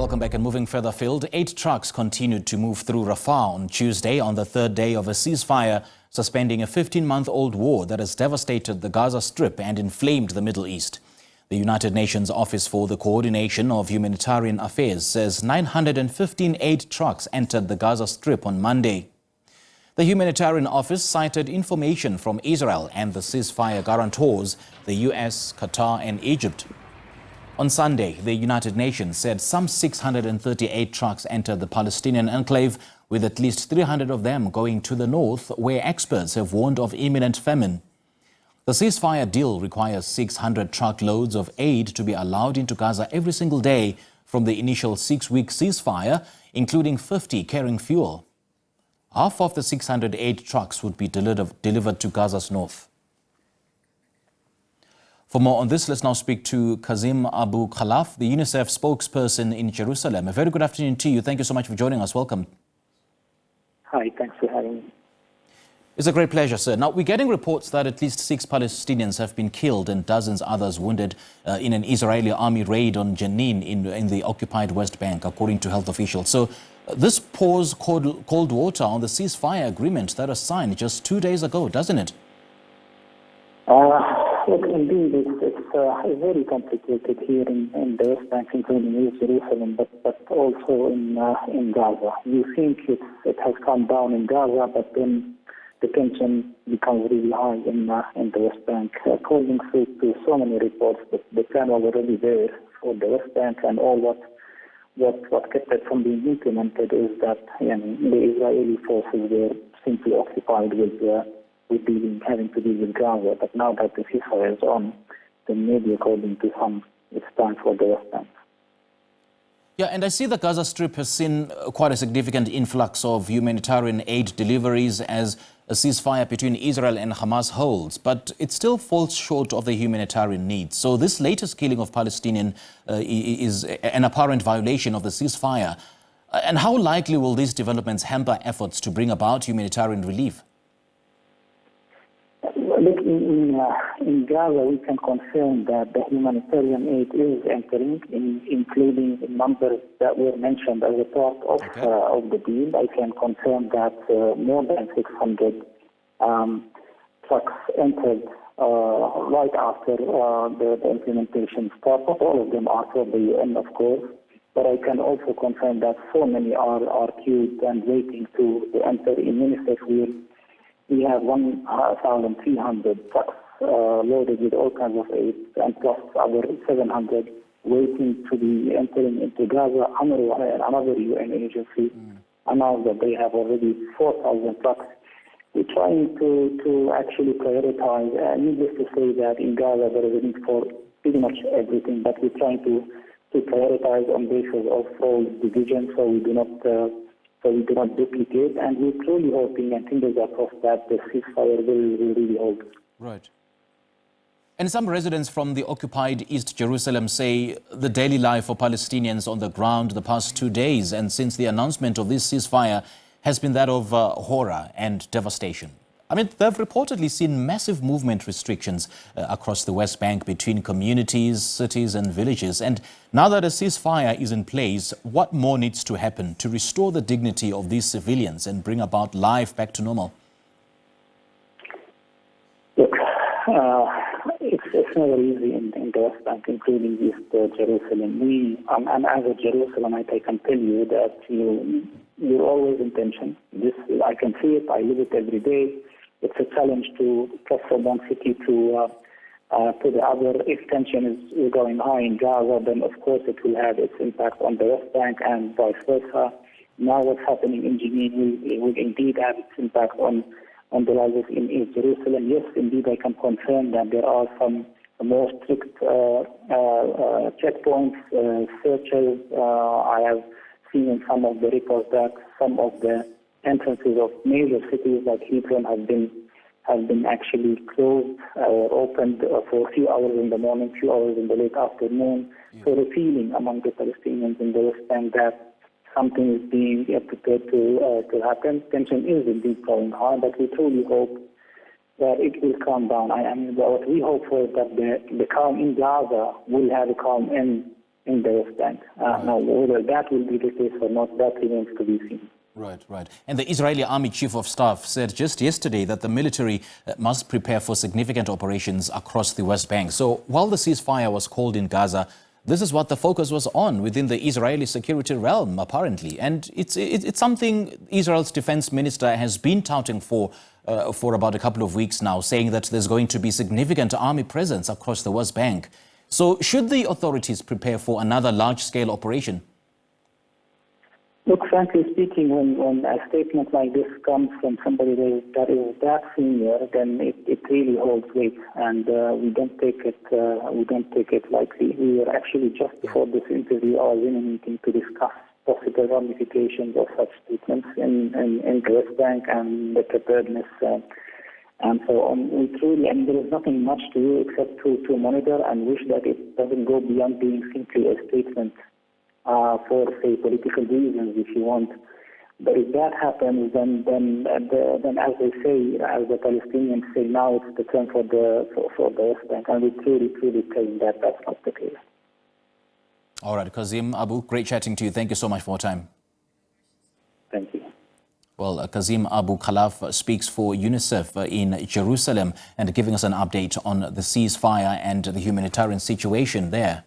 Welcome back. And moving further afield, 8 trucks continued to move through Rafah on Tuesday on the third day of a ceasefire, suspending a 15-month-old war that has devastated the Gaza Strip and inflamed the Middle East. The United Nations Office for the Coordination of Humanitarian Affairs says 915 aid trucks entered the Gaza Strip on Monday. The Humanitarian Office cited information from Israel and the ceasefire guarantors, the US, Qatar and Egypt. On Sunday, the United Nations said some 638 trucks entered the Palestinian enclave, with at least 300 of them going to the north, where experts have warned of imminent famine. The ceasefire deal requires 600 truckloads of aid to be allowed into Gaza every single day from the initial 6-week ceasefire, including 50 carrying fuel. Half of the 608 trucks would be delivered to Gaza's north. For more on this, let's now speak to Kazem Abu Khalaf, the UNICEF spokesperson in Jerusalem. A very good afternoon to you. Thank you so much for joining us. Welcome. Hi, thanks for having me. It's a great pleasure, sir. Now, we're getting reports that at least 6 Palestinians have been killed and dozens others wounded in an Israeli army raid on Jenin in the occupied West Bank, according to health officials. So this pours cold water on the ceasefire agreement that was signed just 2 days ago, doesn't it? Look, indeed, it's very complicated here in the West Bank, including East Jerusalem, but also in Gaza. You think it has come down in Gaza, but then the tension becomes really high in the West Bank. According to so many reports, the plan was already there for the West Bank, and all what kept it from being implemented is that the Israeli forces were simply occupied with having to deal with Gaza. But now that the ceasefire is on, then maybe according to some, it's time for the West Bank. Yeah, and I see the Gaza Strip has seen quite a significant influx of humanitarian aid deliveries as a ceasefire between Israel and Hamas holds, but it still falls short of the humanitarian needs. So this latest killing of Palestinian is an apparent violation of the ceasefire. And how likely will these developments hamper efforts to bring about humanitarian relief? Look, in Gaza, we can confirm that the mumanitarian aid is entering, including the numbers that were mentioned as a part of the deal. I can confirm that more than 600 trucks entered right after the implementation started. Not all of them are for the UN, of course, but I can also confirm that so many are queued and waiting to enter. In UNICEF, we have 1,300 trucks loaded with all kinds of aid, and plus our 700 waiting to be entering into Gaza. Another UN agency announced that they have already 4,000 trucks. We're trying to actually prioritize. Needless to say that in Gaza there is a need for pretty much everything, but we're trying to prioritize on basis of all divisions, so we do not duplicate, and we're truly hoping and fingers are crossed that the ceasefire will really hold. Right. And some residents from the occupied East Jerusalem say the daily life for Palestinians on the ground the past 2 days and since the announcement of this ceasefire has been that of horror and devastation. I mean, they've reportedly seen massive movement restrictions across the West Bank between communities, cities and villages. And now that a ceasefire is in place, what more needs to happen to restore the dignity of these civilians and bring about life back to normal? Look, it's never easy in the West Bank, including East Jerusalem. And as a Jerusalemite, I can tell you that you're always in tension. I can see it. I live it every day. It's a challenge to cross from one city to the other. If tension is going high in Gaza, then of course it will have its impact on the West Bank and vice versa. Now what's happening in Jenin will indeed have its impact on the lives in East Jerusalem. Yes, indeed, I can confirm that there are some more strict checkpoints, searches. I have seen in some of the reports that some of the entrances of major cities like Hebron have been actually closed or opened for a few hours in the morning, few hours in the late afternoon. Yeah. So the feeling among the Palestinians in the West Bank that something is being prepared to happen. Tension is indeed going high, but we truly hope that it will calm down. What we hope for is that the calm in Gaza will have a calm end in the West Bank. Now, whether that will be the case or not, that remains to be seen. Right, right. And the Israeli Army Chief of Staff said just yesterday that the military must prepare for significant operations across the West Bank. So while the ceasefire was called in Gaza, this is what the focus was on within the Israeli security realm, apparently. And it's something Israel's defense minister has been touting for about a couple of weeks now, saying that there's going to be significant army presence across the West Bank. So should the authorities prepare for another large-scale operation? Look, frankly speaking, when a statement like this comes from somebody that is that senior, then it really holds weight, and we don't take it lightly. We were actually just before this interview, I was in a meeting to discuss possible ramifications of such statements in the West Bank and the preparedness and so on. We truly, and there is nothing much to do except to monitor and wish that it doesn't go beyond being simply a statement. For, say, political reasons, if you want. But if that happens, then as they say, as the Palestinians say now, it's the turn for the West Bank. And we truly claim that that's not the case. All right, Kazem Abu, great chatting to you. Thank you so much for your time. Thank you. Well, Kazem Abu Khalaf speaks for UNICEF in Jerusalem and giving us an update on the ceasefire and the humanitarian situation there.